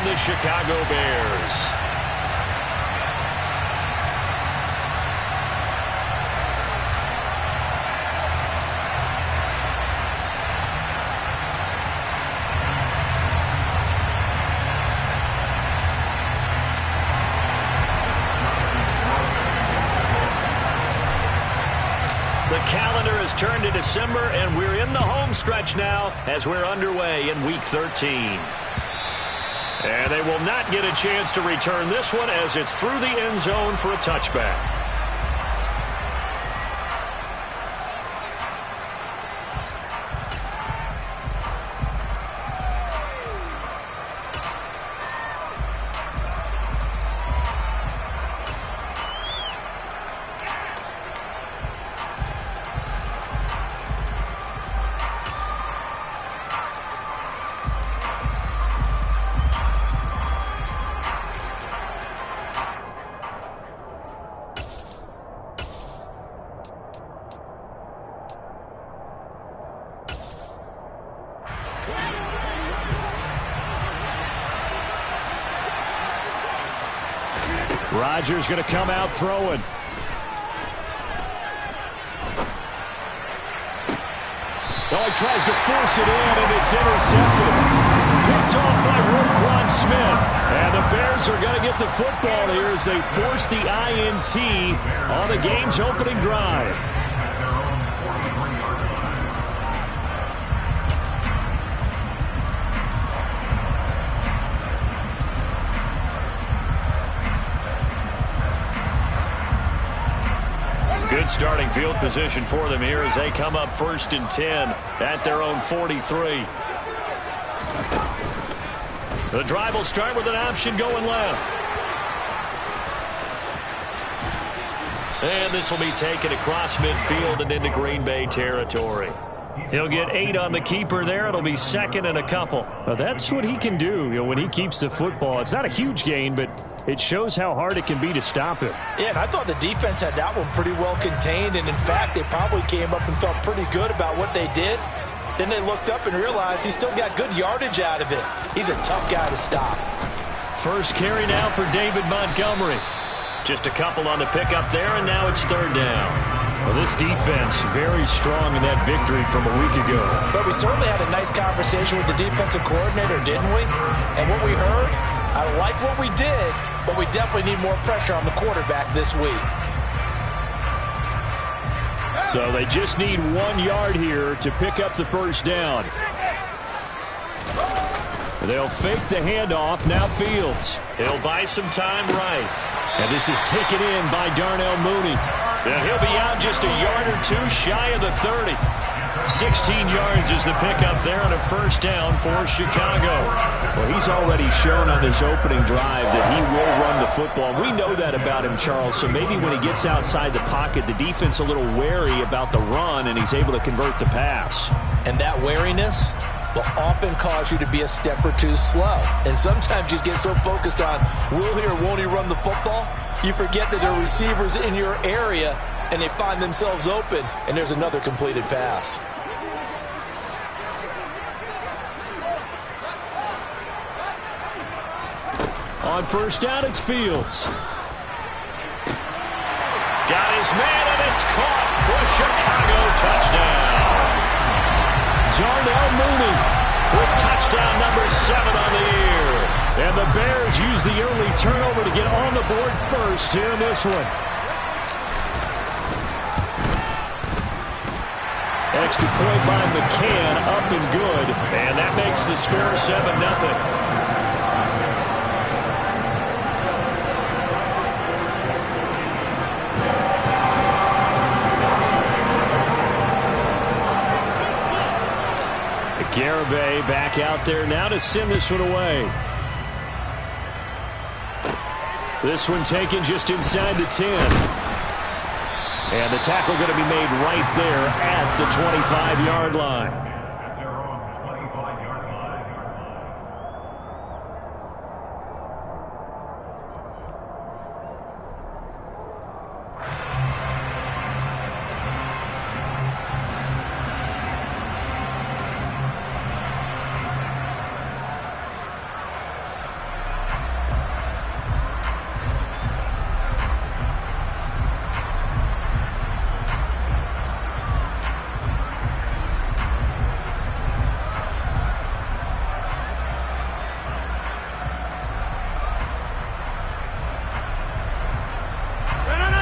the Chicago Bears. The calendar has turned to December, and we're in the home stretch now as we're underway in Week 13. And they will not get a chance to return this one as it's through the end zone for a touchback. Rodgers going to come out throwing. Oh, he tries to force it in, and it's intercepted. Picked off by Roquan Smith. And the Bears are going to get the football here as they force the INT on the game's opening drive. Good starting field position for them here as they come up 1st and 10 at their own 43. The drive will start with an option going left. And this will be taken across midfield and into Green Bay territory. He'll get 8 on the keeper there. It'll be 2nd and a couple. Well, that's what he can do, when he keeps the football. It's not a huge gain, but it shows how hard it can be to stop it. Yeah, and I thought the defense had that one pretty well contained, and in fact, they probably came up and felt pretty good about what they did. Then they looked up and realized he still got good yardage out of it. He's a tough guy to stop. First carry now for David Montgomery. Just a couple on the pickup there, and now it's 3rd down. Well, this defense very strong in that victory from a week ago. But we certainly had a nice conversation with the defensive coordinator, didn't we? And what we heard, I like what we did, but we definitely need more pressure on the quarterback this week. So they just need 1 yard here to pick up the 1st down. They'll fake the handoff. Now Fields. He'll buy some time right. And this is taken in by Darnell Mooney. And he'll be out just a yard or 2 shy of the 30. 16 yards is the pickup there on a 1st down for Chicago. Well, he's already shown on this opening drive that he will run the football. We know that about him, Charles, so maybe when he gets outside the pocket, the defense a little wary about the run, and he's able to convert the pass. And that wariness will often cause you to be a step or 2 slow. And sometimes you get so focused on will he or won't he run the football, you forget that there are receivers in your area, and they find themselves open, and there's another completed pass. On 1st down, it's Fields. Got his man, and it's caught for a Chicago touchdown. Darnell Mooney with touchdown number 7 on the year. And the Bears use the early turnover to get on the board first here in this one. Extra point by McCann, up and good. And that makes the score 7-0. Garibay back out there now to send this one away. This one taken just inside the 10. And the tackle going to be made right there at the 25-yard line.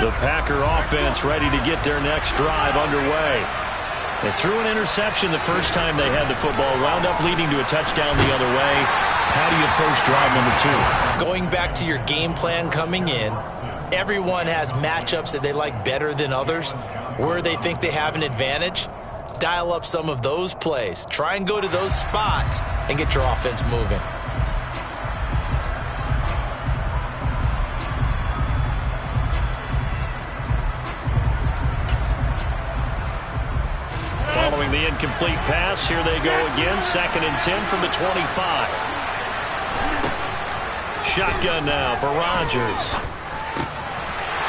The Packer offense ready to get their next drive underway. They threw an interception the first time they had the football, wound up leading to a touchdown the other way. How do you approach drive number 2? Going back to your game plan coming in, everyone has matchups that they like better than others, where they think they have an advantage. Dial up some of those plays. Try and go to those spots and get your offense moving. Following the incomplete pass, here they go again. 2nd and 10 from the 25. Shotgun now for Rodgers.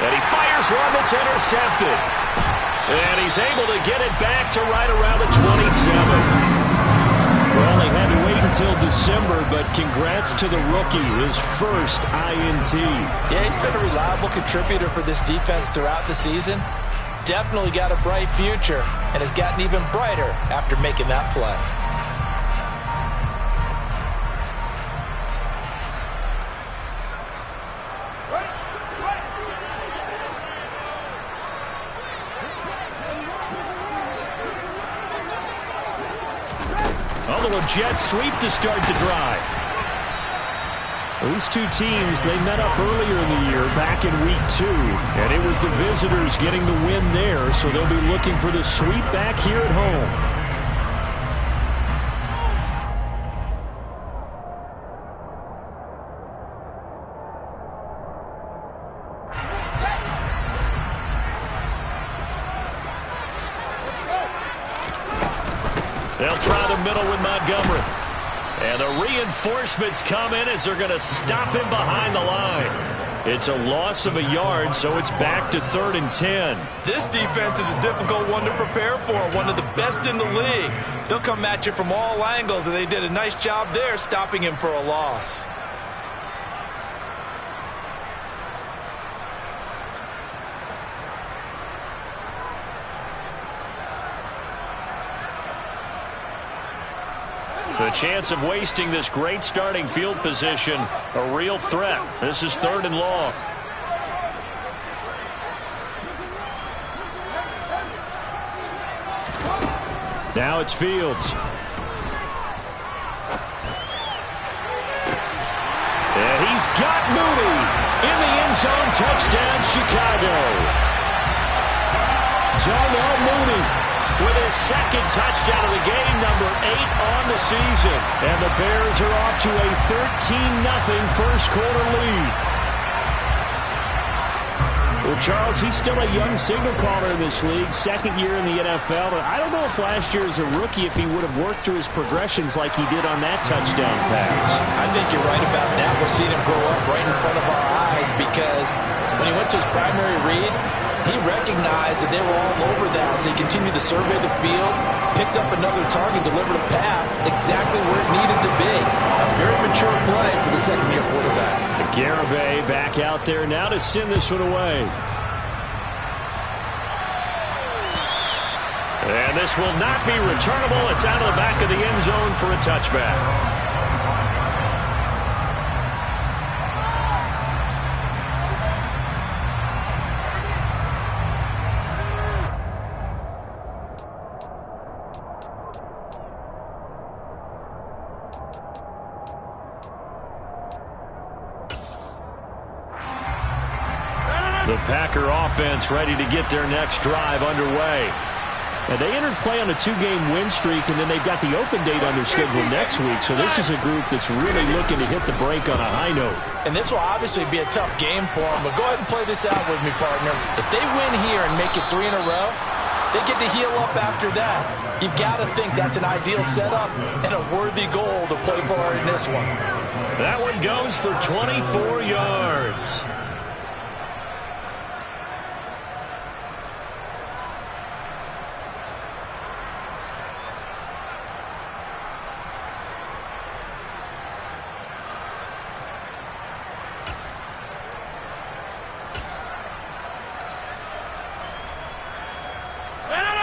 And he fires one that's intercepted. And he's able to get it back to right around the 27. Well, they had to wait until December, but congrats to the rookie, his first INT. Yeah, he's been a reliable contributor for this defense throughout the season. Definitely got a bright future and has gotten even brighter after making that play. A little jet sweep to start the drive. These two teams, they met up earlier in the year, back in week 2, and it was the visitors getting the win there, so they'll be looking for the sweep back here at home. They'll try the middle with Montgomery. And the reinforcements come in as they're going to stop him behind the line. It's a loss of a yard, so it's back to 3rd and 10. This defense is a difficult one to prepare for, one of the best in the league. They'll come at you from all angles, and they did a nice job there stopping him for a loss. The chance of wasting this great starting field position, a real threat. This is 3rd and long. Now it's Fields. And he's got Mooney in the end zone. Touchdown, Chicago. Darnell Mooney with his 2nd touchdown of the game, number 8 on the season. And the Bears are off to a 13-0 first quarter lead. Well, Charles, he's still a young signal caller in this league, 2nd year in the NFL. But I don't know if last year as a rookie, if he would have worked through his progressions like he did on that touchdown pass. I think you're right about that. We're seeing him grow up right in front of our eyes because when he went to his primary read, he recognized that they were all over that, so he continued to survey the field, picked up another target, delivered a pass exactly where it needed to be. A very mature play for the 2nd-year quarterback. Garibay back out there now to send this one away. And this will not be returnable. It's out of the back of the end zone for a touchback. The Packer offense ready to get their next drive underway. And they entered play on a 2-game win streak, and then they've got the open date on their schedule next week. So this is a group that's really looking to hit the break on a high note. And this will obviously be a tough game for them, but go ahead and play this out with me, partner. If they win here and make it 3 in a row, they get to heal up after that. You've got to think that's an ideal setup and a worthy goal to play for in this one. That one goes for 24 yards.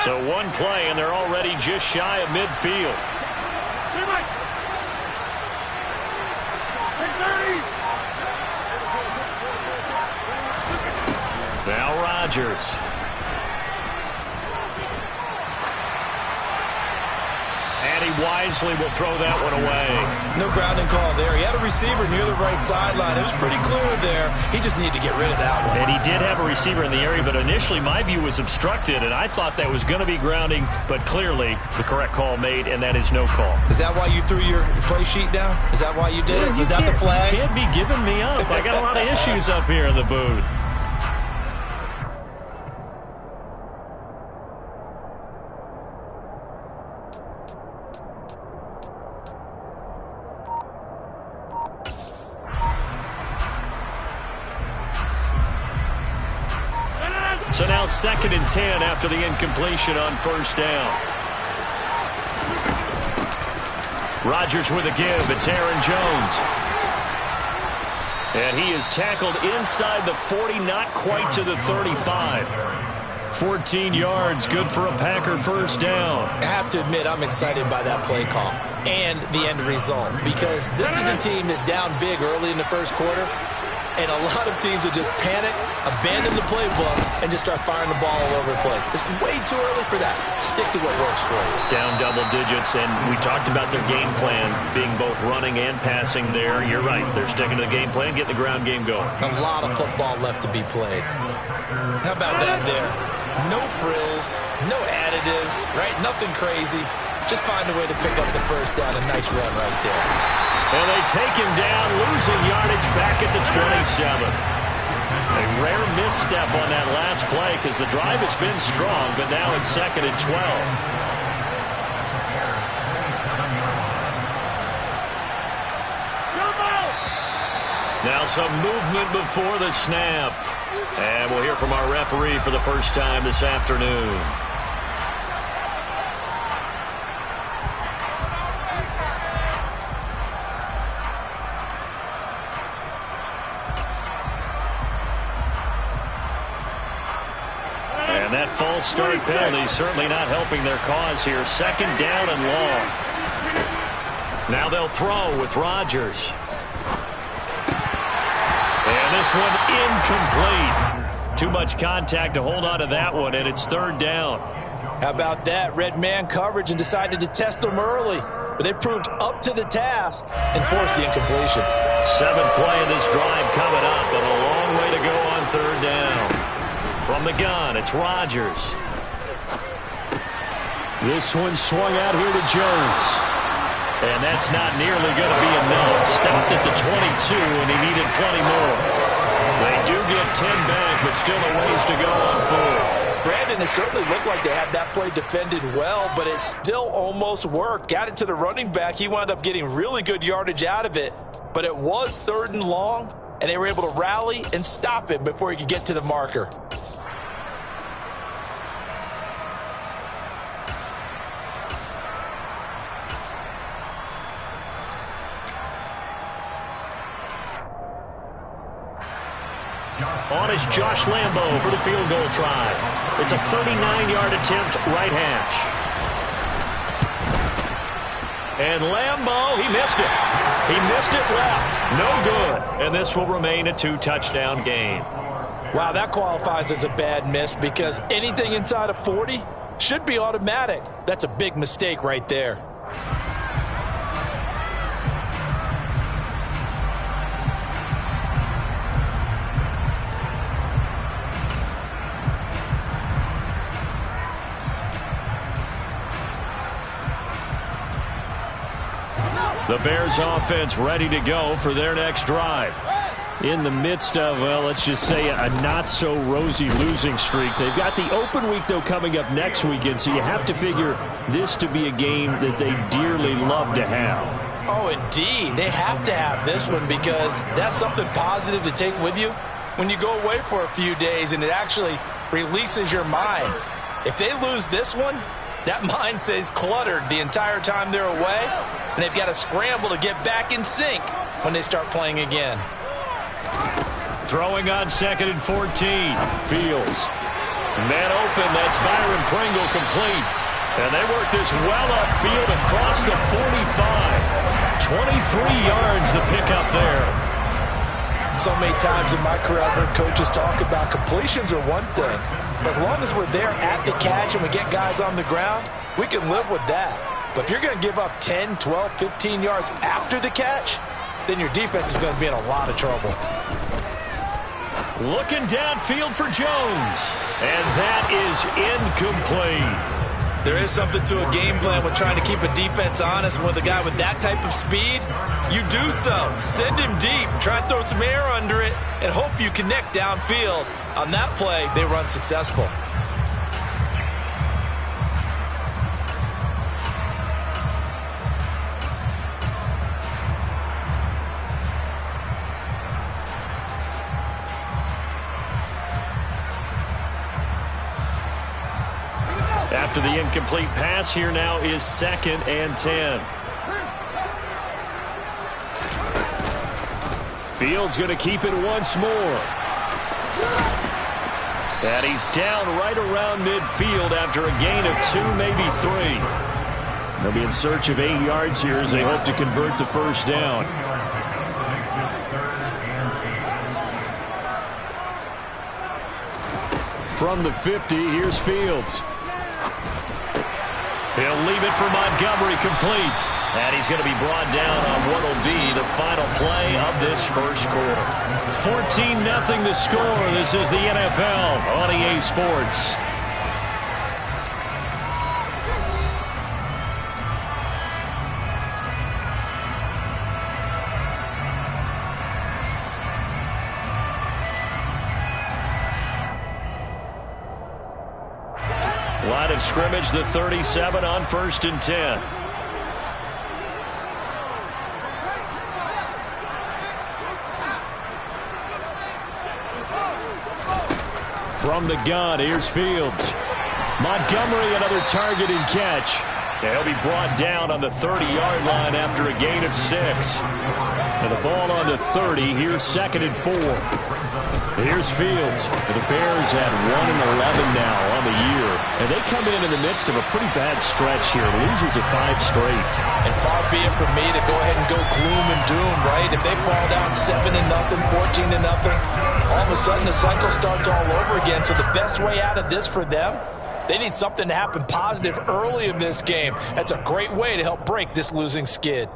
So one play, and they're already just shy of midfield. Now Rodgers. And he wisely will throw that one away. No grounding call there. He had a receiver near the right sideline. It was pretty clear there. He just needed to get rid of that one. And he did have a receiver in the area, but initially my view was obstructed, and I thought that was going to be grounding, but clearly the correct call made, and that is no call. Is that why you threw your play sheet down? Is that why you did it? Was that the flag? You can't be giving me up. I got a lot of issues up here in the booth. So now 2nd and 10 after the incompletion on first down. Rodgers with a give. It's Aaron Jones. And he is tackled inside the 40, not quite to the 35. 14 yards, good for a Packer first down. I have to admit, I'm excited by that play call and the end result, because this is a team that's down big early in the first quarter. And a lot of teams will just panic, abandon the playbook, and just start firing the ball all over the place. It's way too early for that. Stick to what works for you. Down double digits, and we talked about their game plan being both running and passing there. You're right. They're sticking to the game plan, getting the ground game going. A lot of football left to be played. How about that there? No frills, no additives, right? Nothing crazy. Just find a way to pick up the first down. A nice run right there. And they take him down, losing yardage back at the 27. A rare misstep on that last play because the drive has been strong, but now it's 2nd and 12. Now some movement before the snap. And we'll hear from our referee for the first time this afternoon. And that false start penalty certainly not helping their cause here. 2nd down and long. Now they'll throw with Rodgers. And this one incomplete. Too much contact to hold on to that one, and it's 3rd down. How about that? Red man coverage and decided to test them early. But they proved up to the task and forced the incompletion. 7th play of this drive coming up, and a long way to go on 3rd down. From the gun, it's Rodgers. This one swung out here to Jones. And that's not nearly going to be enough. Stopped at the 22, and he needed plenty more. They do get 10 back, but still a ways to go on 4th. Brandon, it certainly looked like they had that play defended well, but it still almost worked. Got it to the running back. He wound up getting really good yardage out of it, but it was 3rd and long, and they were able to rally and stop it before he could get to the marker. On is Josh Lambo for the field goal try. It's a 39-yard attempt, right hash. And Lambo, he missed it. He missed it left. No good. And this will remain a 2-touchdown game. Wow, that qualifies as a bad miss because anything inside of 40 should be automatic. That's a big mistake right there. The Bears offense ready to go for their next drive. In the midst of, well, let's just say a not-so-rosy losing streak. They've got the open week, though, coming up next weekend, so you have to figure this to be a game that they dearly love to have. Oh, indeed. They have to have this one because that's something positive to take with you when you go away for a few days, and it actually releases your mind. If they lose this one, that mind stays cluttered the entire time they're away, and they've got to scramble to get back in sync when they start playing again. Throwing on 2nd and 14. Fields. Man open. That's Byron Pringle complete. And they work this well upfield across the 45. 23 yards the pickup there. so many times in my career I've heard coaches talk about completions are one thing, but as long as we're there at the catch and we get guys on the ground, we can live with that. But if you're going to give up 10, 12, 15 yards after the catch, then your defense is going to be in a lot of trouble. Looking downfield for Jones, and that is incomplete. There is something to a game plan with trying to keep a defense honest. With a guy with that type of speed, you do so. Send him deep, try and throw some air under it, and hope you connect downfield. On that play, they run successful. After the incomplete pass, here now is 2nd and 10. Fields going to keep it once more. And he's down right around midfield after a gain of 2, maybe 3. They'll be in search of 8 yards here as they hope to convert the first down. From the 50, here's Fields. He'll leave it for Montgomery, complete. And he's going to be brought down on what will be the final play of this first quarter. 14-0 the score. This is the NFL on EA Sports. Line of scrimmage, the 37 on 1st and 10. From the gun, here's Fields. Montgomery, another target and catch. And he'll be brought down on the 30-yard line after a gain of 6. And the ball on the 30, here's 2nd and 4. Here's Fields. The Bears had 1-11 now on the year. And they come in the midst of a pretty bad stretch here. Losers of 5 straight. And far be it from me to go ahead and go gloom and doom, right? If they fall down 7-0, 14-0, all of a sudden the cycle starts all over again. So the best way out of this for them, they need something to happen positive early in this game. That's a great way to help break this losing skid.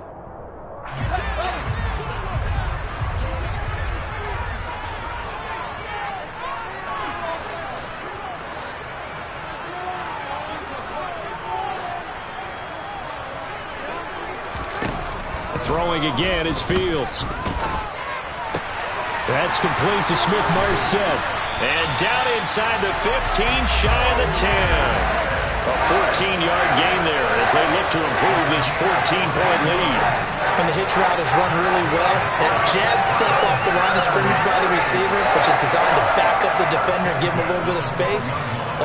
Throwing again is Fields. That's complete to Smith-Marset. And down inside the 15, shy of the 10. A 14-yard gain there as they look to improve this 14-point lead. And the hitch route is run really well. That jab step off the line of scrimmage by the receiver, which is designed to back up the defender and give him a little bit of space.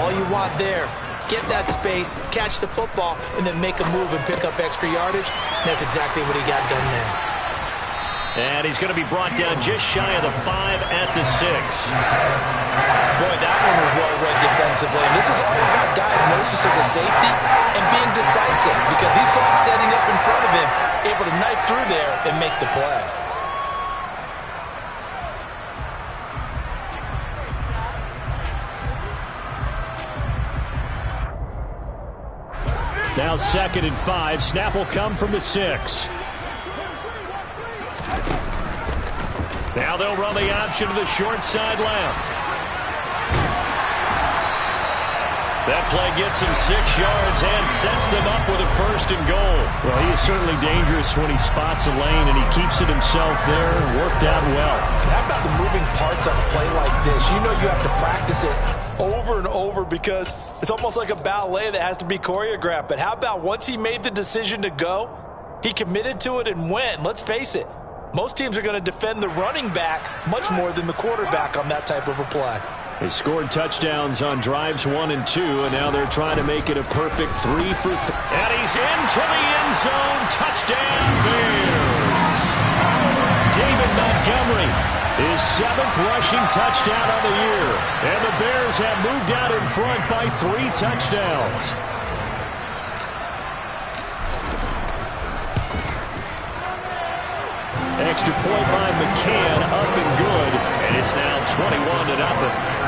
All you want there, get that space, catch the football, and then make a move and pick up extra yardage. And that's exactly what he got done there. And he's going to be brought down just shy of the 5 at the 6. Boy, that one was well read defensively. And this is all about diagnosis as a safety and being decisive, because he saw it setting up in front of him, able to knife through there and make the play. Now 2nd and 5. Snap will come from the 6. Now they'll run the option to the short side left. That play gets him 6 yards and sets them up with a 1st and goal. Well, he is certainly dangerous when he spots a lane, and he keeps it himself there. Worked out well. How about the moving parts on a play like this? You know you have to practice it over and over because it's almost like a ballet that has to be choreographed. But how about once he made the decision to go, he committed to it and went. Let's face it, most teams are going to defend the running back much more than the quarterback on that type of a play. They scored touchdowns on drives 1 and 2, and now they're trying to make it a perfect 3 for 3. And he's into the end zone. Touchdown, Bears. David Montgomery, his 7th rushing touchdown on the year. And the Bears have moved out in front by 3 touchdowns. Extra point by McCann, up and good, and it's now 21-0.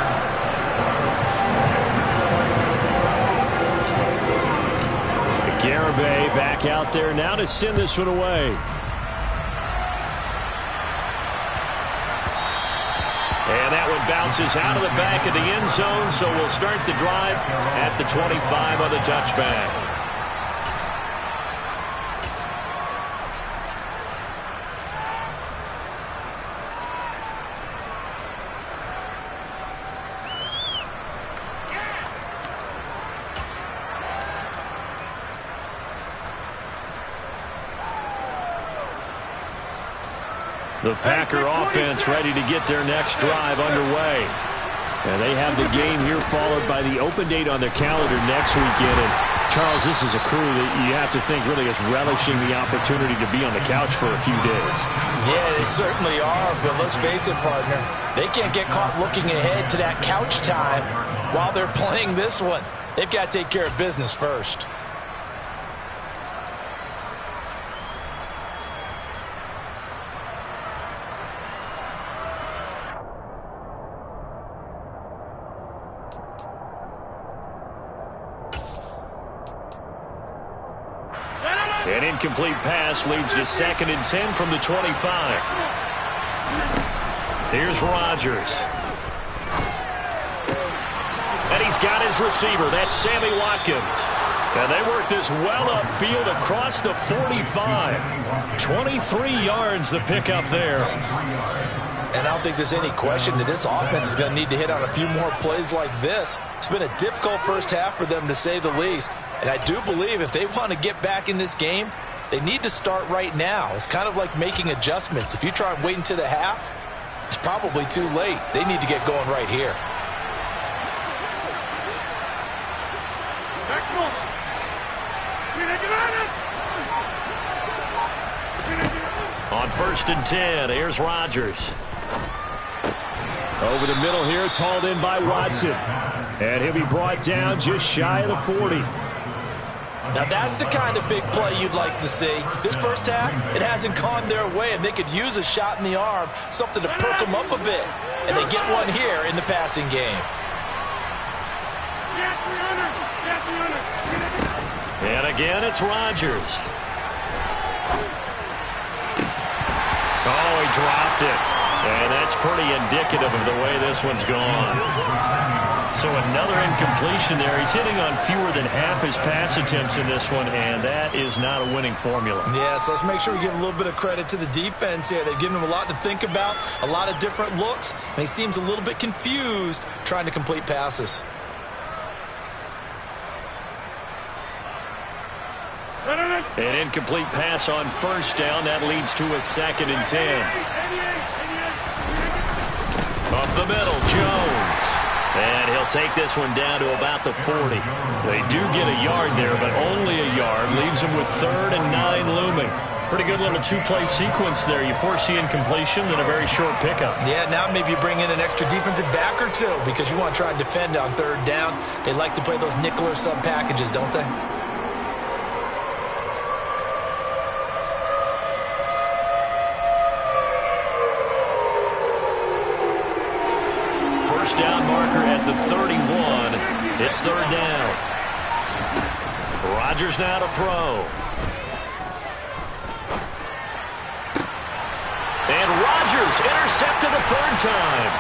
Garibay back out there now to send this one away. And that one bounces out of the back of the end zone, so we'll start the drive at the 25 on the touchback. The Packer offense ready to get their next drive underway. And they have the game here followed by the open date on their calendar next weekend. And Charles, this is a crew that you have to think really is relishing the opportunity to be on the couch for a few days. Yeah, they certainly are, but let's face it, partner. They can't get caught looking ahead to that couch time while they're playing this one. They've got to take care of business first. An incomplete pass leads to 2nd and 10 from the 25. Here's Rodgers. And he's got his receiver. That's Sammy Watkins. And they work this well upfield across the 45. 23 yards the pickup there. And I don't think there's any question that this offense is going to need to hit on a few more plays like this. It's been a difficult first half for them, to say the least. And I do believe if they want to get back in this game, they need to start right now. It's kind of like making adjustments. If you try and wait until the half, it's probably too late. They need to get going right here. On 1st and 10, here's Rodgers. Over the middle here, it's hauled in by Watson. And he'll be brought down just shy of the 40. Now that's the kind of big play you'd like to see. This first half, it hasn't gone their way, and they could use a shot in the arm, something to perk them up a bit. And they get one here in the passing game. And again, it's Rodgers. Oh, he dropped it. And that's pretty indicative of the way this one's gone. So another incompletion there. He's hitting on fewer than half his pass attempts in this one, and that is not a winning formula. Yeah, so let's make sure we give a little bit of credit to the defense here. They've given him a lot to think about, a lot of different looks, and he seems a little bit confused trying to complete passes. An incomplete pass on 1st down. That leads to a 2nd and 10. Up the middle, Jones. And he'll take this one down to about the 40. They do get a yard there, but only a yard. Leaves them with 3rd and 9 looming. Pretty good little two-play sequence there. You foresee incompletion, then a very short pickup. Yeah, now maybe you bring in an extra defensive back or two because you want to try and defend on 3rd down. They like to play those nickel or sub packages, don't they? First down marker at the 31. It's 3rd down. Rodgers now to throw. And Rodgers intercepted a 3rd time.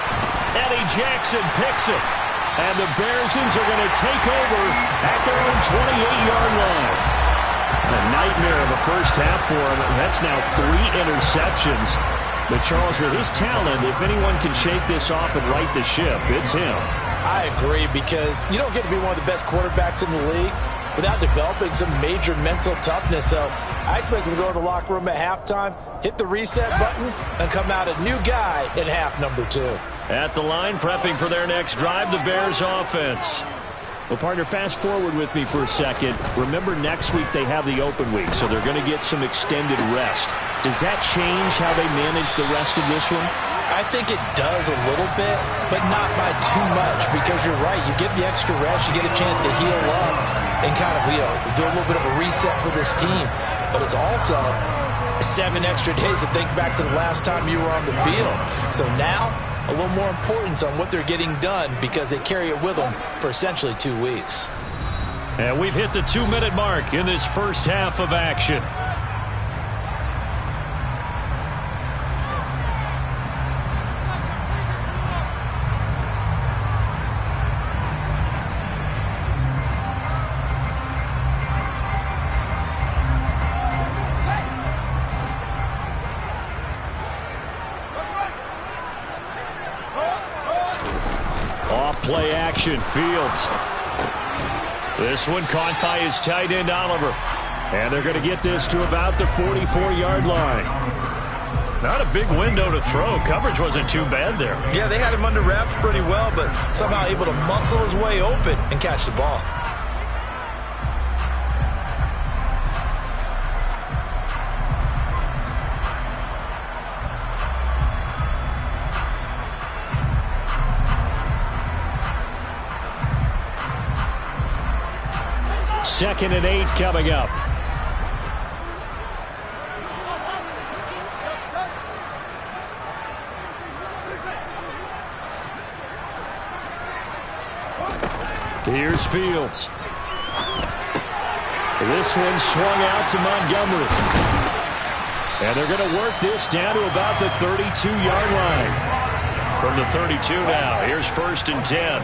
Eddie Jackson picks it. And the Bearsons are going to take over at their own 28-yard line. A nightmare of a first half for him. That's now 3 interceptions. But Charles, with his talent, if anyone can shake this off and right the ship, it's him. I agree, because you don't get to be one of the best quarterbacks in the league without developing some major mental toughness. So I expect him to go to the locker room at halftime, hit the reset button, and come out a new guy in half number 2. At the line, prepping for their next drive, the Bears offense. Well, partner, fast forward with me for a second. Remember, next week they have the open week, so they're going to get some extended rest. Does that change how they manage the rest of this one? I think it does a little bit, but not by too much, because you're right. You get the extra rest, you get a chance to heal up and kind of, do a little bit of a reset for this team. But it's also 7 extra days to think back to the last time you were on the field. So now, a little more importance on what they're getting done because they carry it with them for essentially 2 weeks. And we've hit the 2-minute mark in this first half of action. Play action, Fields. This one caught by his tight end, Oliver. And they're going to get this to about the 44-yard line. Not a big window to throw. Coverage wasn't too bad there. Yeah, they had him under wraps pretty well, but somehow able to muscle his way open and catch the ball. Second and 8 coming up. Here's Fields. This one swung out to Montgomery. And they're going to work this down to about the 32-yard line. From the 32 now, here's 1st and 10.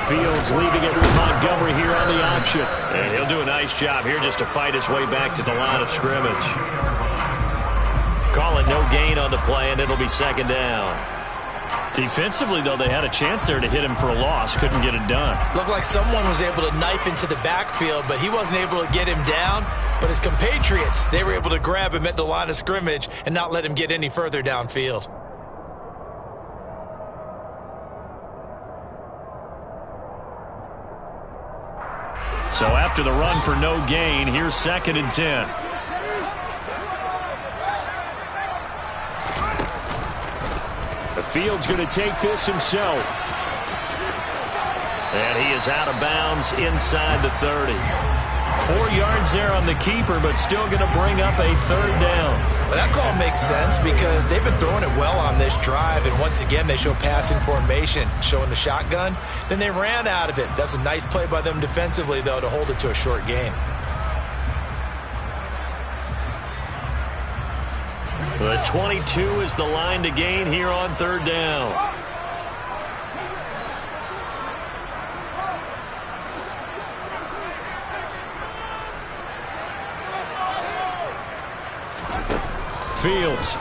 Fields leaving it with Montgomery here on the option. And he'll do a nice job here just to fight his way back to the line of scrimmage. Call it no gain on the play, and it'll be 2nd down. Defensively, though, they had a chance there to hit him for a loss. Couldn't get it done. Looked like someone was able to knife into the backfield, but he wasn't able to get him down. But his compatriots, they were able to grab him at the line of scrimmage and not let him get any further downfield. So after the run for no gain, here's 2nd and 10. The Fields going to take this himself. And he is out of bounds inside the 30. 4 yards there on the keeper, but still going to bring up a 3rd down. Well, that call makes sense because they've been throwing it well on this drive, and once again they show passing formation, showing the shotgun. Then they ran out of it. That's a nice play by them defensively, though, to hold it to a short gain. The 22 is the line to gain here on 3rd down. Fields.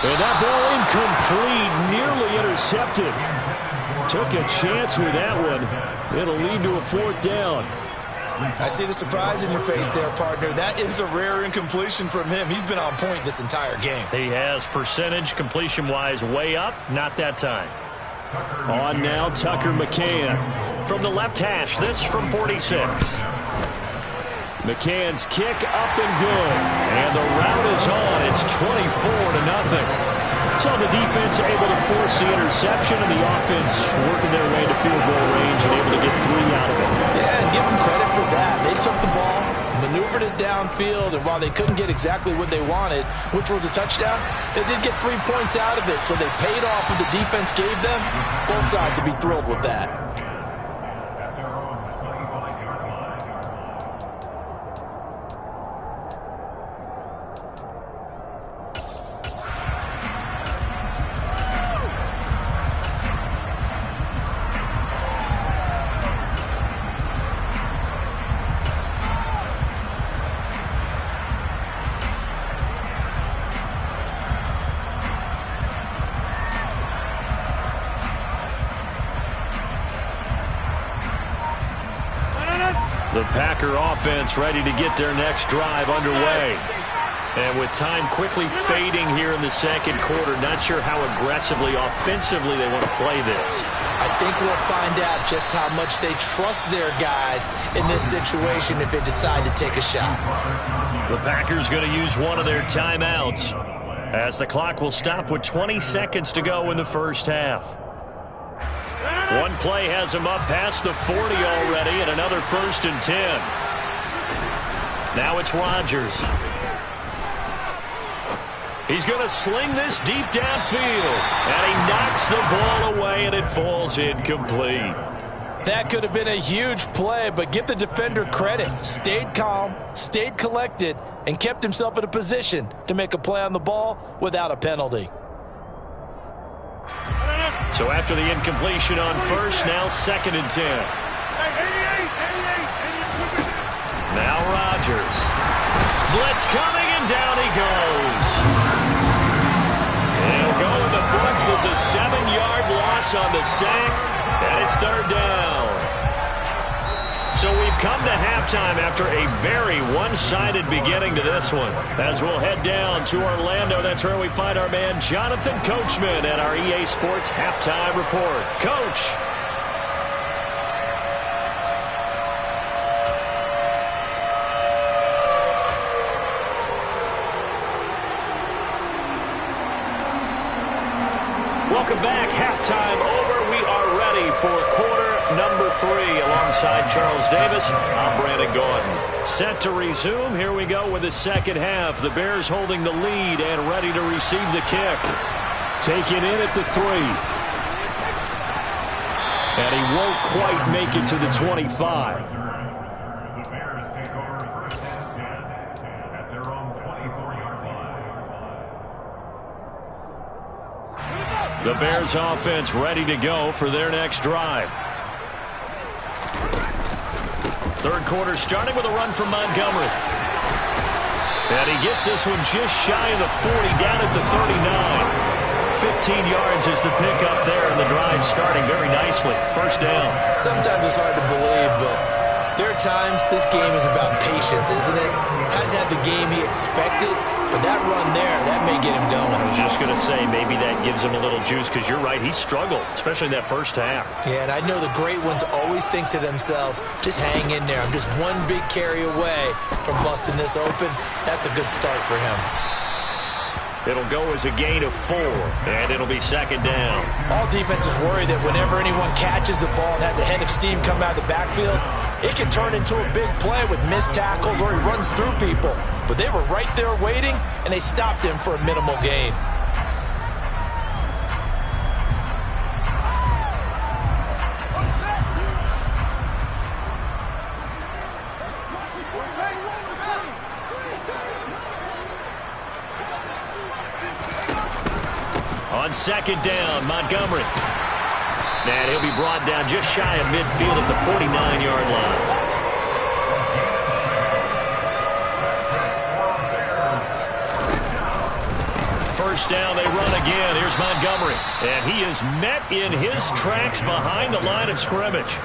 And that ball incomplete, nearly intercepted. Took a chance with that one. It'll lead to a 4th down. I see the surprise in your face there, partner. That is a rare incompletion from him. He's been on point this entire game. He has, percentage completion-wise way up, not that time. On now, Tucker McCann. From the left hash, this from 46. McCann's kick up and good. And the route is on. It's 24-0. So the defense able to force the interception, and the offense working their way to field goal range and able to get 3 out of it. Yeah, and give them credit for that. They took the ball, maneuvered it downfield, and while they couldn't get exactly what they wanted, which was a touchdown, they did get 3 points out of it, so they paid off what the defense gave them. Both sides would be thrilled with that. The Packer offense ready to get their next drive underway. And with time quickly fading here in the 2nd quarter, not sure how aggressively, offensively they want to play this. I think we'll find out just how much they trust their guys in this situation if they decide to take a shot. The Packers going to use one of their timeouts as the clock will stop with 20 seconds to go in the first half. One play has him up past the 40 already, and another 1st and 10. Now it's Rodgers. He's going to sling this deep downfield, and he knocks the ball away, and it falls incomplete. That could have been a huge play, but give the defender credit. Stayed calm, stayed collected, and kept himself in a position to make a play on the ball without a penalty. So after the incompletion on 1st, now 2nd and 10. Now Rodgers. Blitz coming, and down he goes. He'll go in the books as a 7-yard loss on the sack, and it's 3rd down. So we've come to halftime after a very one-sided beginning to this one. As we'll head down to Orlando, that's where we find our man Jonathan Coachman at our EA Sports Halftime Report. Coach. Welcome back. Halftime over. We are ready for quarter number 3 alongside Charles Davis. I'm Brandon Gaudin. Set to resume. Here we go with the second half. The Bears holding the lead and ready to receive the kick. Taken in at the 3. And he won't quite make it to the 25. The Bears offense ready to go for their next drive. 3rd quarter starting with a run from Montgomery. And he gets this one just shy of the 40, down at the 39. 15 yards is the pickup there, and the drive starting very nicely. 1st down. Sometimes it's hard to believe, but there are times this game is about patience, isn't it? Hasn't had the game he expected, but that run there, that may get him going. I was just going to say, maybe that gives him a little juice, because you're right, he struggled, especially in that 1st half. Yeah, and I know the great ones always think to themselves, just hang in there. I'm just one big carry away from busting this open. That's a good start for him. It'll go as a gain of 4, and it'll be 2nd down. All defenses worry that whenever anyone catches the ball and has a head of steam come out of the backfield, it can turn into a big play with missed tackles or he runs through people. But they were right there waiting, and they stopped him for a minimal gain. On 2nd down, Montgomery. And he'll be brought down just shy of midfield at the 49-yard line. First down, they run again. Here's Montgomery. And he is met in his tracks behind the line of scrimmage.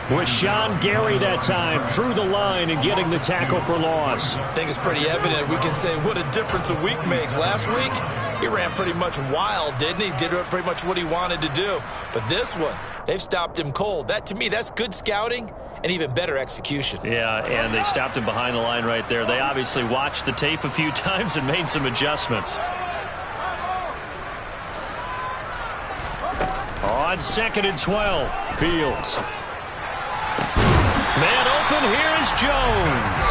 Rashawn Gary that time through the line and getting the tackle for loss. I think it's pretty evident. We can say what a difference a week makes. Last week, he ran pretty much wild, didn't he? Did pretty much what he wanted to do. But this one, they've stopped him cold. That, to me, that's good scouting and even better execution. Yeah, and they stopped him behind the line right there. They obviously watched the tape a few times and made some adjustments. On 2nd and 12, Fields. Man open, here is Jones.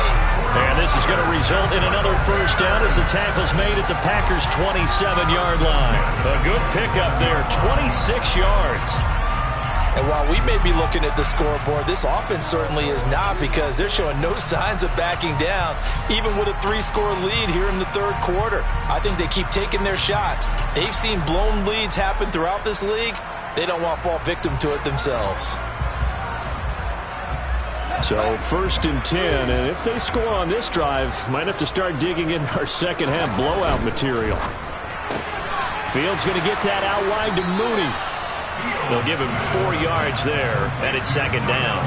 And this is going to result in another 1st down as the tackle's made at the Packers' 27-yard line. A good pickup there, 26 yards. And while we may be looking at the scoreboard, this offense certainly is not, because they're showing no signs of backing down, even with a 3-score lead here in the 3rd quarter. I think they keep taking their shots. They've seen blown leads happen throughout this league. They don't want to fall victim to it themselves. So 1st and 10, and if they score on this drive, might have to start digging in our second half blowout material. Fields going to get that out wide to Mooney. They'll give him 4 yards there, and it's 2nd down.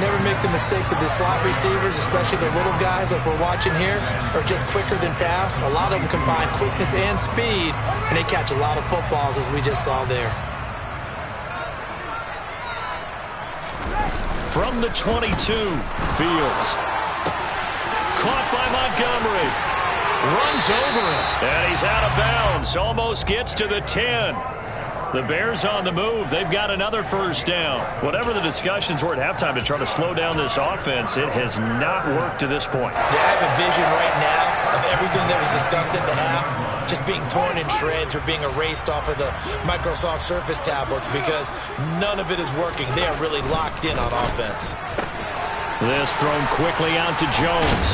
Never make the mistake that the slot receivers, especially the little guys like we're watching here, are just quicker than fast. A lot of them combine quickness and speed, and they catch a lot of footballs, as we just saw there. From the 22, Fields. Caught by Montgomery. Runs over him. And he's out of bounds. Almost gets to the 10. The Bears on the move. They've got another first down. Whatever the discussions were at halftime to try to slow down this offense, it has not worked to this point. Yeah, I have a vision right now of everything that was discussed at the half just being torn in shreds or being erased off of the Microsoft Surface tablets because none of it is working. They are really locked in on offense. This thrown quickly out to Jones.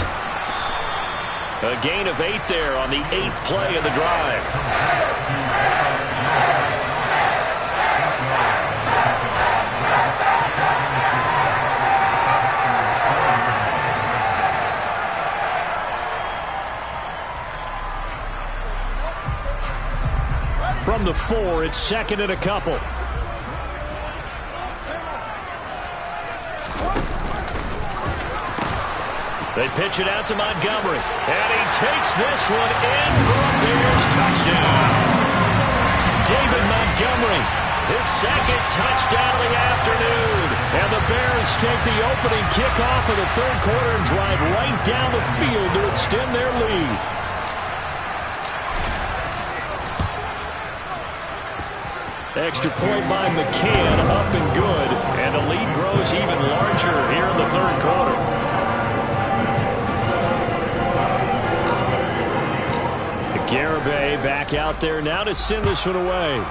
A gain of 8 there on the 8th play of the drive. From the 4, it's second and a couple. They pitch it out to Montgomery, and he takes this one in for a Bears touchdown. David Montgomery, his second touchdown of the afternoon. And the Bears take the opening kickoff of the third quarter and drive right down the field to extend their lead. Extra point by McCann, up and good. And the lead grows even larger here in the third quarter. Garibay back out there now to send this one away.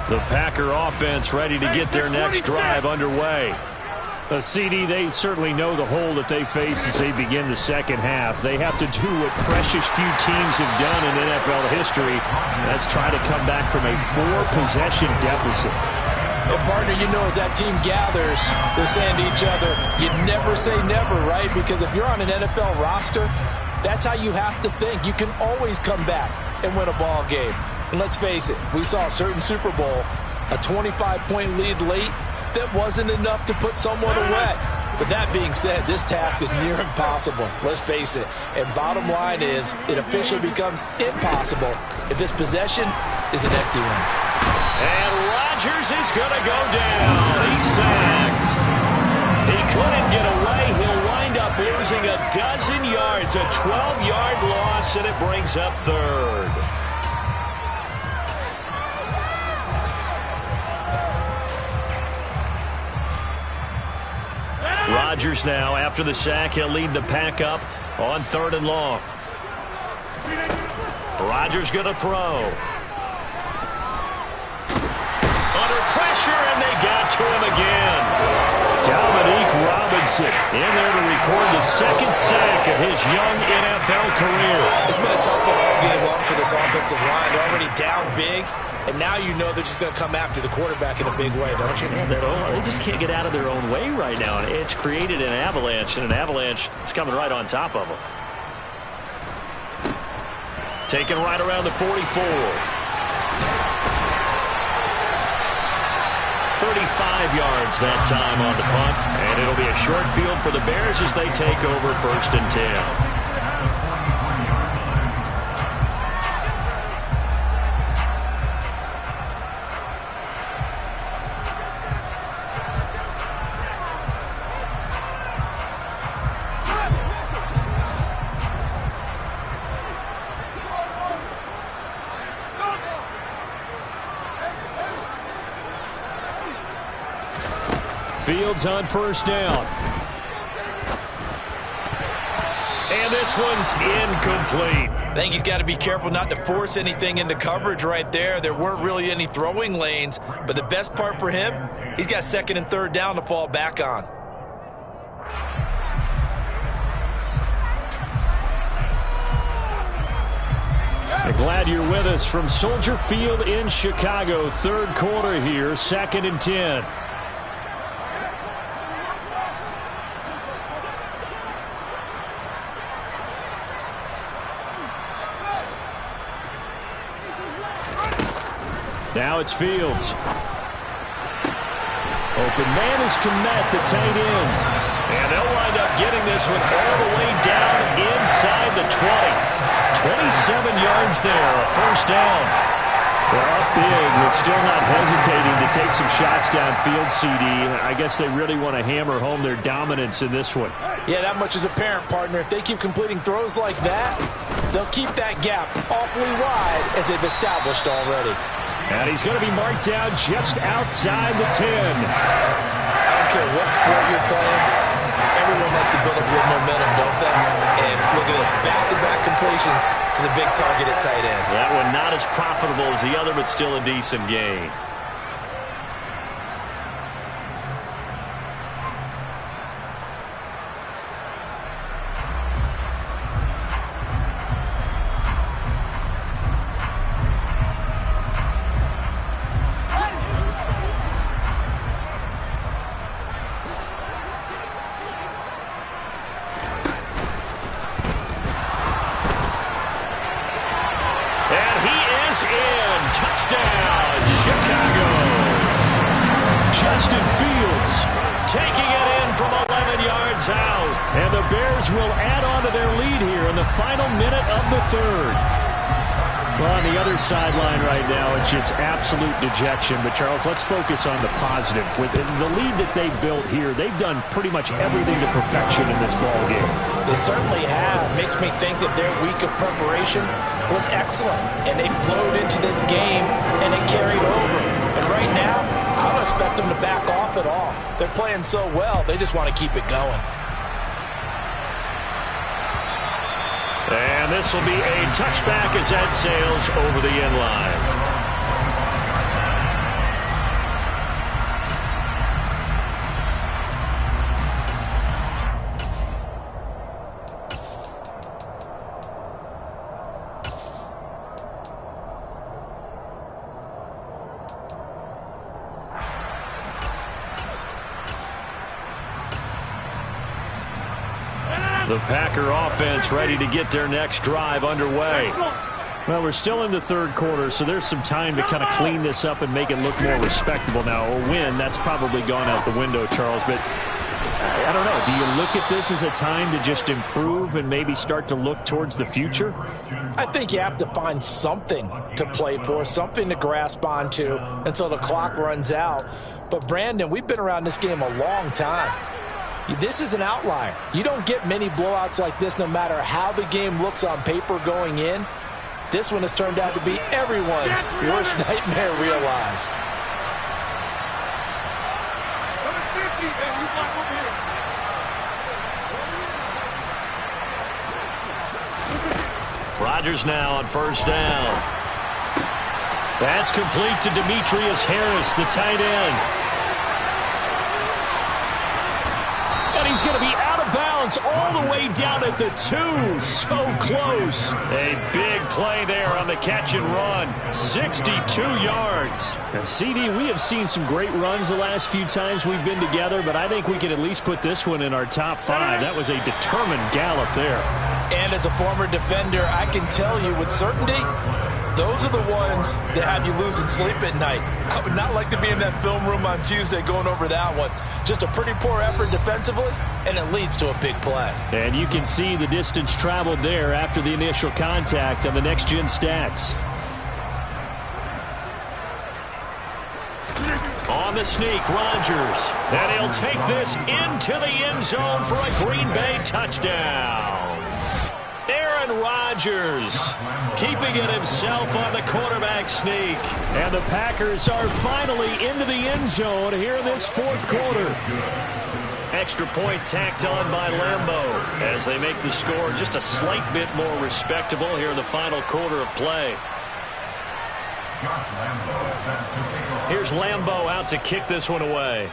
The Packer offense ready to get their next drive underway. CD, they certainly know the hole that they face as they begin the second half. They have to do what precious few teams have done in NFL history. That's try to come back from a 4-possession deficit. And partner, you know, as that team gathers, they're saying to each other, you never say never, right? Because if you're on an NFL roster, that's how you have to think. You can always come back and win a ball game. And let's face it, we saw a certain Super Bowl, a 25-point lead late, that wasn't enough to put someone away. But that being said, this task is near impossible. Let's face it. And bottom line is, it officially becomes impossible if this possession is an empty one. And Rodgers is going to go down. He's sacked. He couldn't get away. He'll wind up losing a dozen yards, a 12-yard loss, and it brings up third. Rodgers now, after the sack, he'll lead the pack up on 3rd and long. Rodgers going to throw. Under pressure, and they got to him again. Dominique Robinson in there to record the second sack of his young NFL career. It's been a tough one all game long for this offensive line. They're already down big. And now you know they're just going to come after the quarterback in a big way, don't you? Yeah, they just can't get out of their own way right now. And it's created an avalanche, and an avalanche is coming right on top of them. Taken right around the 44. 35 yards that time on the punt. And it'll be a short field for the Bears as they take over 1st and 10. Fields on 1st down. And this one's incomplete. I think he's got to be careful not to force anything into coverage right there. There weren't really any throwing lanes, but the best part for him, he's got 2nd and 3rd down to fall back on. Glad you're with us from Soldier Field in Chicago. 3rd quarter here, 2nd and 10. Now it's Fields. Open man is Kmet, the tight end. And they'll wind up getting this one all the way down inside the 20. 27 yards there, a first down. Well, up big, but still not hesitating to take some shots downfield, CD. I guess they really want to hammer home their dominance in this one. Yeah, that much is apparent, partner. If they keep completing throws like that, they'll keep that gap awfully wide as they've established already. And he's going to be marked down just outside the 10. I don't care what sport you're playing. Everyone likes to build up a little momentum, don't they? And look at this, back-to-back completions to the big target at tight end. That one not as profitable as the other, but still a decent gain. Justin Fields taking it in from 11 yards out. And the Bears will add on to their lead here in the final minute of the third. Well, on the other sideline right now, it's just absolute dejection. But, Charles, let's focus on the positive. With the lead that they've built here, they've done pretty much everything to perfection in this ballgame. They certainly have. Makes me think that their week of preparation was excellent. And they flowed into this game, and it carried over. And right now, I don't expect them to back off at all. They're playing so well, they just want to keep it going. And this will be a touchback as that sails over the end line. The Packer offense ready to get their next drive underway. Well, we're still in the third quarter, so there's some time to kind of clean this up and make it look more respectable now. Or win, that's probably gone out the window, Charles. But I don't know. Do you look at this as a time to just improve and maybe start to look towards the future? I think you have to find something to play for, something to grasp onto until the clock runs out. But, Brandon, we've been around this game a long time. This is an outlier. You don't get many blowouts like this no matter how the game looks on paper going in. This one has turned out to be everyone's worst nightmare realized. Rodgers now on first down. That's complete to Demetrius Harris, the tight end. And he's going to be out of bounds all the way down at the 2. So close. A big play there on the catch and run. 62 yards. And CD, we have seen some great runs the last few times we've been together, but I think we can at least put this one in our top 5. That was a determined gallop there. And as a former defender, I can tell you with certainty, those are the ones that have you losing sleep at night. I would not like to be in that film room on Tuesday going over that one. Just a pretty poor effort defensively, and it leads to a big play. And you can see the distance traveled there after the initial contact on the next-gen stats. On the sneak, Rodgers. And he'll take this into the end zone for a Green Bay touchdown. Aaron Rodgers keeping it himself on the quarterback sneak. And the Packers are finally into the end zone here in this fourth quarter. Extra point tacked on by Lambeau as they make the score just a slight bit more respectable here in the final quarter of play. Here's Lambeau out to kick this one away.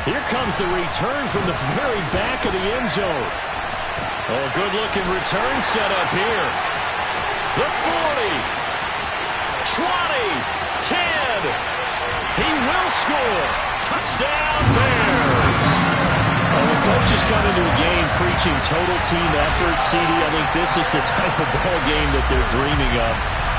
Here comes the return from the very back of the end zone. Oh, good-looking return set up here. The 40, 20, 10. He will score. Touchdown, Bears. Well, the coaches come into a game preaching total team effort. CD, I think this is the type of ball game that they're dreaming of.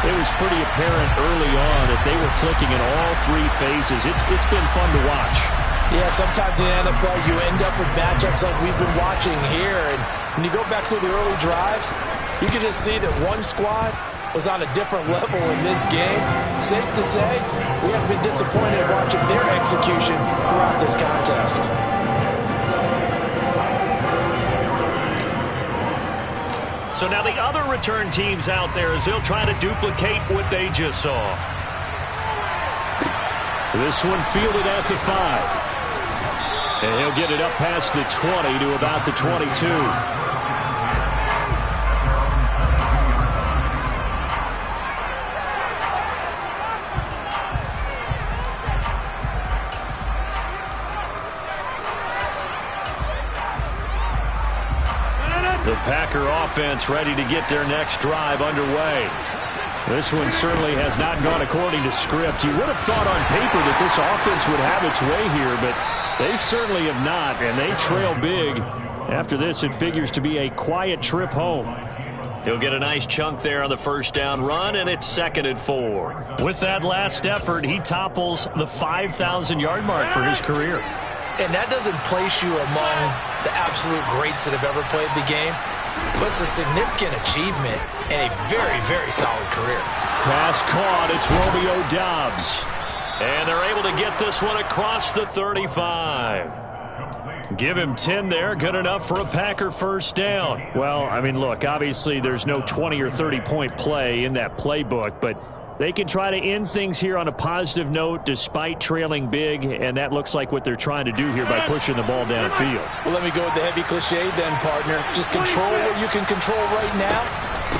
It was pretty apparent early on that they were clicking in all three phases. It's been fun to watch. Yeah, sometimes in the NFL you end up with matchups like we've been watching here. And when you go back through the early drives, you can just see that one squad was on a different level in this game. Safe to say, we have been disappointed watching their execution throughout this contest. So now the other return teams out there as they'll try to duplicate what they just saw. This one fielded at the 5. And he'll get it up past the 20 to about the 22. The Packer offense ready to get their next drive underway. This one certainly has not gone according to script. You would have thought on paper that this offense would have its way here, but they certainly have not, and they trail big. After this, it figures to be a quiet trip home. He'll get a nice chunk there on the first down run, and it's 2nd and 4. With that last effort, he topples the 5,000-yard mark for his career. And that doesn't place you among the absolute greats that have ever played the game, but it's a significant achievement and a very, very solid career. Pass caught. It's Romeo Doubs. And they're able to get this one across the 35. Give him 10 there. Good enough for a Packer first down. Well, I mean, look, obviously there's no 20 or 30-point play in that playbook, but they can try to end things here on a positive note despite trailing big, and that looks like what they're trying to do here by pushing the ball downfield. Well, let me go with the heavy cliche then, partner. Just control what you can control right now,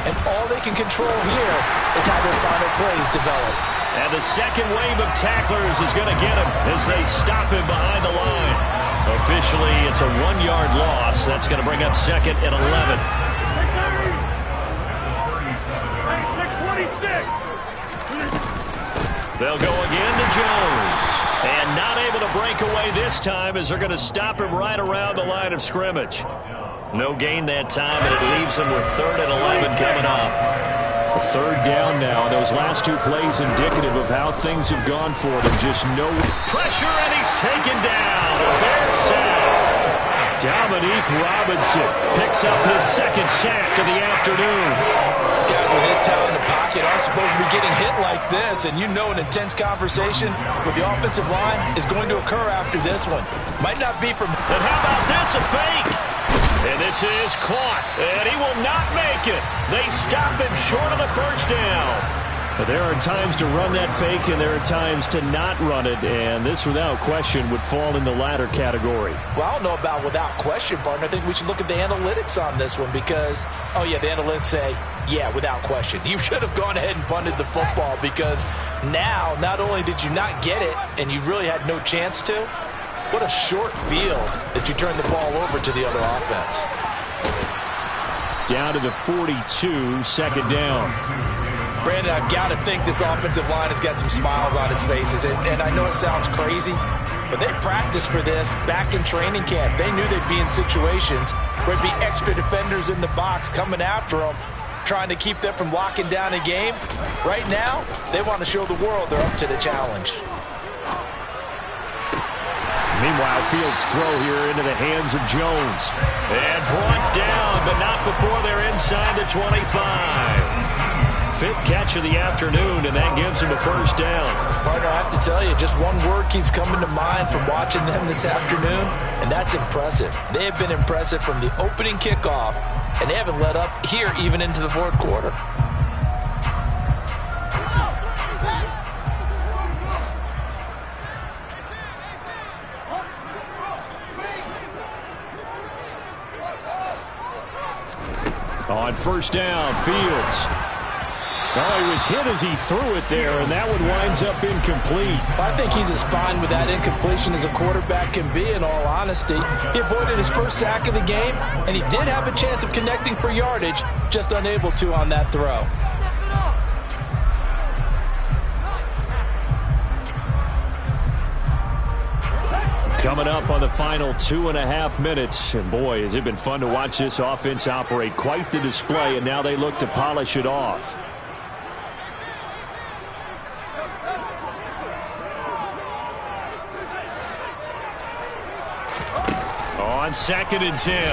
and all they can control here is how their final plays develop. And the second wave of tacklers is going to get him as they stop him behind the line. Officially, it's a 1-yard loss. That's going to bring up 2nd and 11. They'll go again to Jones. And not able to break away this time as they're going to stop him right around the line of scrimmage. No gain that time, and it leaves him with 3rd and 11 coming up. A 3rd down now. Those last 2 plays indicative of how things have gone for them. Just no pressure, and he's taken down. A Bear sack. Dominique Robinson picks up his 2nd sack of the afternoon. Guys with his talent in the pocket aren't supposed to be getting hit like this, and you know an intense conversation with the offensive line is going to occur after this one. Might not be from... And how about this, a fake? And this is caught, and he will not make it. They stop him short of the first down. But there are times to run that fake, and there are times to not run it, and this, without question, would fall in the latter category. Well, I don't know about without question, partner. I think we should look at the analytics on this one because, oh, yeah, the analytics say, yeah, without question. You should have gone ahead and punted the football because now, not only did you not get it, and you really had no chance to, what a short field that you turned the ball over to the other offense. Down to the 42, 2nd down. Brandon, I've got to think this offensive line has got some smiles on its faces. And I know it sounds crazy, but they practiced for this back in training camp. They knew they'd be in situations where there'd be extra defenders in the box coming after them, trying to keep them from locking down a game. Right now, they want to show the world they're up to the challenge. Meanwhile, Fields' throw here into the hands of Jones. And brought down, but not before they're inside the 25. 5th catch of the afternoon, and that gives him a first down. Partner, I have to tell you, just one word keeps coming to mind from watching them this afternoon, and that's impressive. They have been impressive from the opening kickoff, and they haven't let up here even into the 4th quarter. On first down, Fields. Well, he was hit as he threw it there, and that one winds up incomplete. I think he's as fine with that incompletion as a quarterback can be, in all honesty. He avoided his first sack of the game, and he did have a chance of connecting for yardage, just unable to on that throw. Coming up on the final 2.5 minutes. And boy, has it been fun to watch this offense operate. Quite the display, and now they look to polish it off. On 2nd and 10,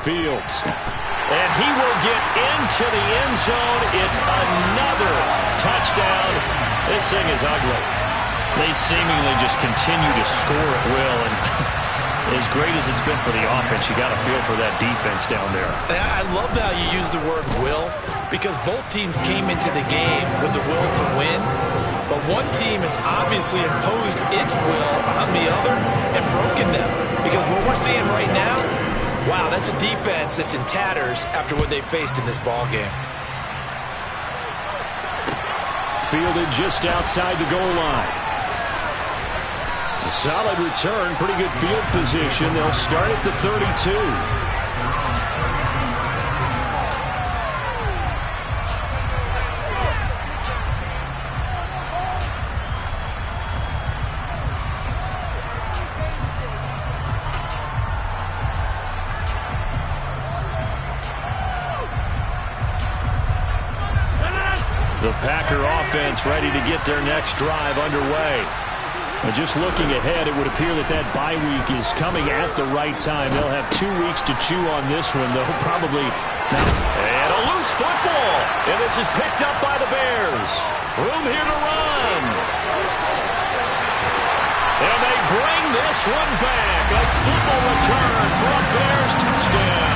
Fields. And he will get into the end zone. It's another touchdown. This thing is ugly. They seemingly just continue to score at will. And as great as it's been for the offense, you got to feel for that defense down there. I love how you use the word will, because both teams came into the game with the will to win. But one team has obviously imposed its will on the other and broken them. Because what we're seeing right now, wow, that's a defense that's in tatters after what they faced in this ball game. Fielded just outside the goal line. A solid return, pretty good field position. They'll start at the 32. The Packer offense ready to get their next drive underway. And just looking ahead, it would appear that bye week is coming at the right time. They'll have 2 weeks to chew on this one, though, probably. And a loose football. And this is picked up by the Bears. Room here to run. And they bring this one back. A football return for a Bears touchdown.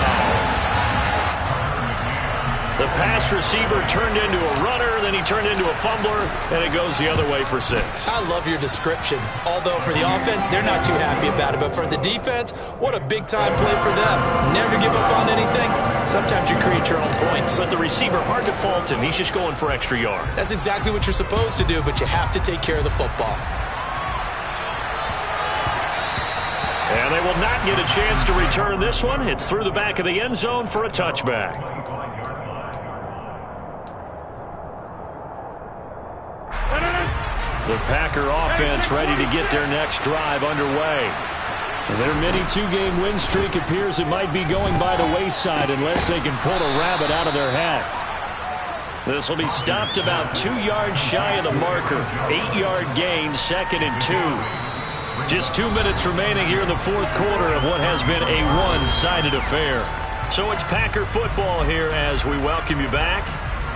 The pass receiver turned into a runner, then he turned into a fumbler, and it goes the other way for 6. I love your description. Although for the offense, they're not too happy about it. But for the defense, what a big-time play for them. Never give up on anything. Sometimes you create your own points. But the receiver, hard to fault him. He's just going for extra yard. That's exactly what you're supposed to do, but you have to take care of the football. And they will not get a chance to return this one. It's through the back of the end zone for a touchback. The Packer offense ready to get their next drive underway. Their mini 2-game win streak appears it might be going by the wayside unless they can pull a rabbit out of their hat. This will be stopped about 2 yards shy of the marker. 8-yard gain, 2nd and 2. Just 2 minutes remaining here in the 4th quarter of what has been a one-sided affair. So it's Packer football here as we welcome you back.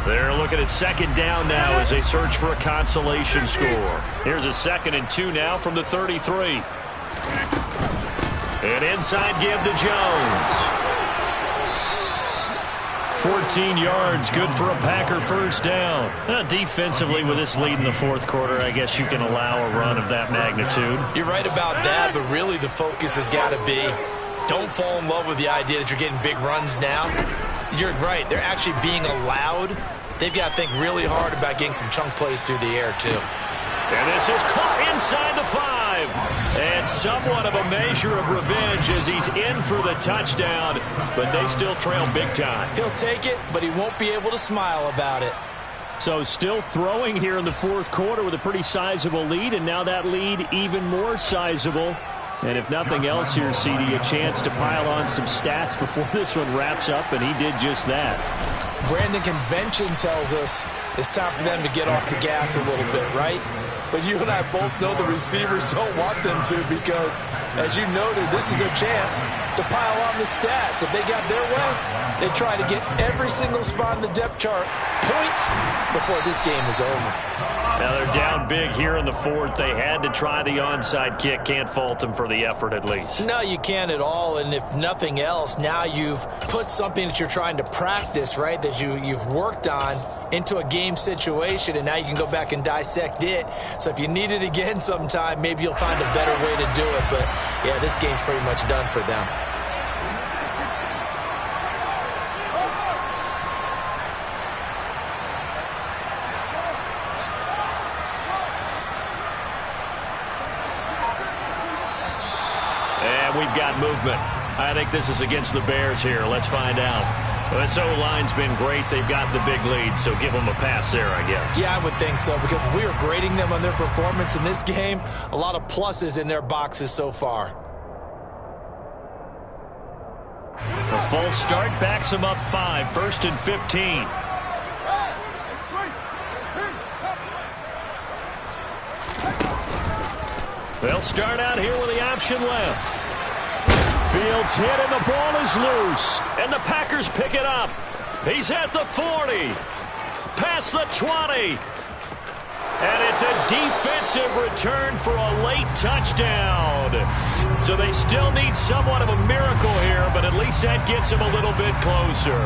They're looking at 2nd down now as they search for a consolation score. Here's a 2nd and 2 now from the 33. And inside give to Jones. 14 yards, good for a Packer first down. Defensively, with this lead in the 4th quarter, I guess you can allow a run of that magnitude. You're right about that, but really the focus has got to be, don't fall in love with the idea that you're getting big runs now. You're right. They're actually being allowed. They've got to think really hard about getting some chunk plays through the air, too. And this is caught inside the 5. And somewhat of a measure of revenge as he's in for the touchdown. But they still trail big time. He'll take it, but he won't be able to smile about it. So still throwing here in the 4th quarter with a pretty sizable lead. And now that lead even more sizable. And if nothing else here, CD, a chance to pile on some stats before this one wraps up, and he did just that. Brandon, convention tells us it's time for them to get off the gas a little bit, right? But you and I both know the receivers don't want them to because, as you noted, this is their chance to pile on the stats. If they got their way, they try to get every single spot in the depth chart points before this game is over. Now they're down big here in the 4th. They had to try the onside kick. Can't fault them for the effort at least. No, you can't at all. And if nothing else, now you've put something that you're trying to practice, right, that you've worked on into a game situation, and now you can go back and dissect it. So if you need it again sometime, maybe you'll find a better way to do it. But, yeah, this game's pretty much done for them. We've got movement. I think this is against the Bears here. Let's find out. Well, this O-line's been great. They've got the big lead, so give them a pass there, I guess. Yeah, I would think so, because if we were grading them on their performance in this game, a lot of pluses in their boxes so far. A false start backs them up 5, 1st and 15. They'll start out here with the option left. Fields hit, and the ball is loose. And the Packers pick it up. He's at the 40. Past the 20. And it's a defensive return for a late touchdown. So they still need somewhat of a miracle here, but at least that gets them a little bit closer.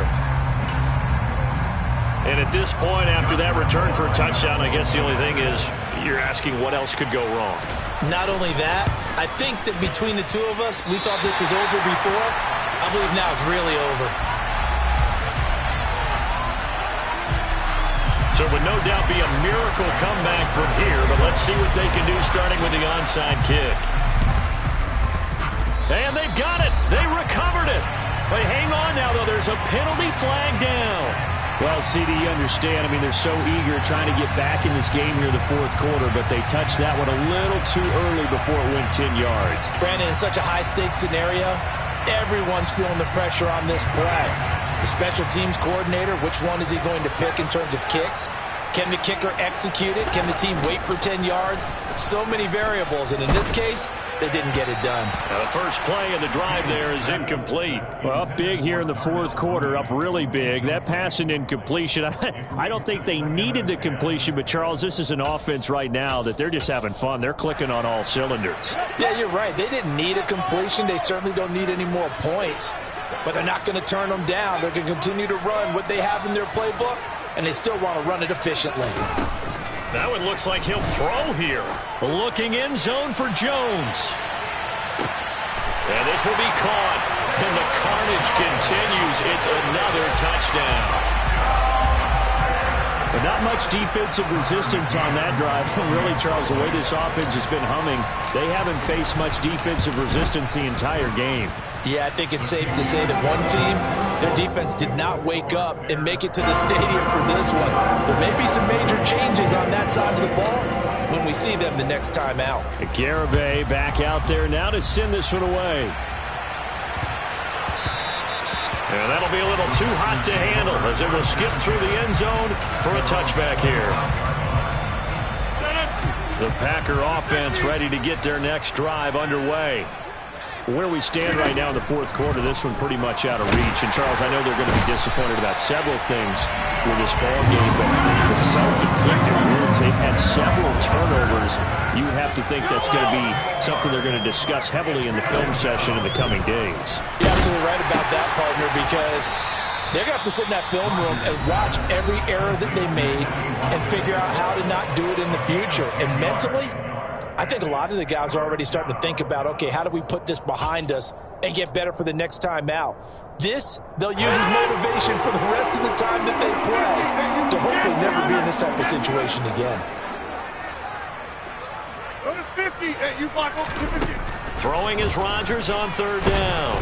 And at this point, after that return for a touchdown, I guess the only thing is you're asking what else could go wrong. Not only that, I think that between the two of us, we thought this was over before. I believe now it's really over. So it would no doubt be a miracle comeback from here, but let's see what they can do starting with the onside kick. And they've got it. They recovered it. But hang on now, though. There's a penalty flag down. Well, CD, you understand. I mean, they're so eager trying to get back in this game here in the fourth quarter, but they touched that one a little too early before it went 10 yards. Brandon, in such a high-stakes scenario, everyone's feeling the pressure on this play. The special teams coordinator, which one is he going to pick in terms of kicks? Can the kicker execute it? Can the team wait for 10 yards? So many variables, and in this case, they didn't get it done. Now the first play of the drive there is incomplete. Well, up big here in the fourth quarter, up really big. That pass and incompletion, I don't think they needed the completion, but Charles, this is an offense right now that they're just having fun. They're clicking on all cylinders. Yeah, you're right. They didn't need a completion. They certainly don't need any more points, but they're not going to turn them down. They're going to continue to run what they have in their playbook, and they still want to run it efficiently. That one looks like he'll throw here. Looking end zone for Jones. And this will be caught. And the carnage continues. It's another touchdown. But not much defensive resistance on that drive. And really, Charles, the way this offense has been humming, they haven't faced much defensive resistance the entire game. Yeah, I think it's safe to say that one team, their defense did not wake up and make it to the stadium for this one. There may be some major changes on that side of the ball when we see them the next time out. Garibay back out there now to send this one away. And that'll be a little too hot to handle as it will skip through the end zone for a touchback here. The Packer offense ready to get their next drive underway. Where we stand right now in the fourth quarter, this one pretty much out of reach. And, Charles, I know they're going to be disappointed about several things with this ball game, but the self-inflicted wounds, they've had several turnovers. You would have to think that's going to be something they're going to discuss heavily in the film session in the coming days. You're absolutely right about that, partner, because they're going to have to sit in that film room and watch every error that they made and figure out how to not do it in the future. And mentally, I think a lot of the guys are already starting to think about, okay, how do we put this behind us and get better for the next time out? This, they'll use as motivation for the rest of the time that they play to hopefully never be in this type of situation again. Throwing is Rodgers on third down.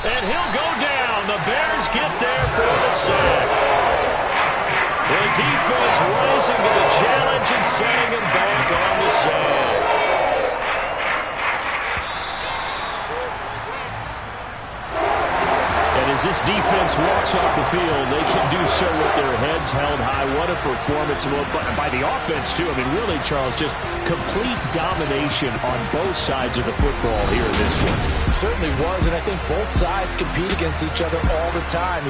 And he'll go down. The Bears get there for the sack. The defense rising to the challenge and setting him back on the sack. And as this defense walks off the field, they can do so with their heads held high. What a performance by the offense, too. I mean, really, Charles, just complete domination on both sides of the football here in this one. It certainly was, and I think both sides compete against each other all the time.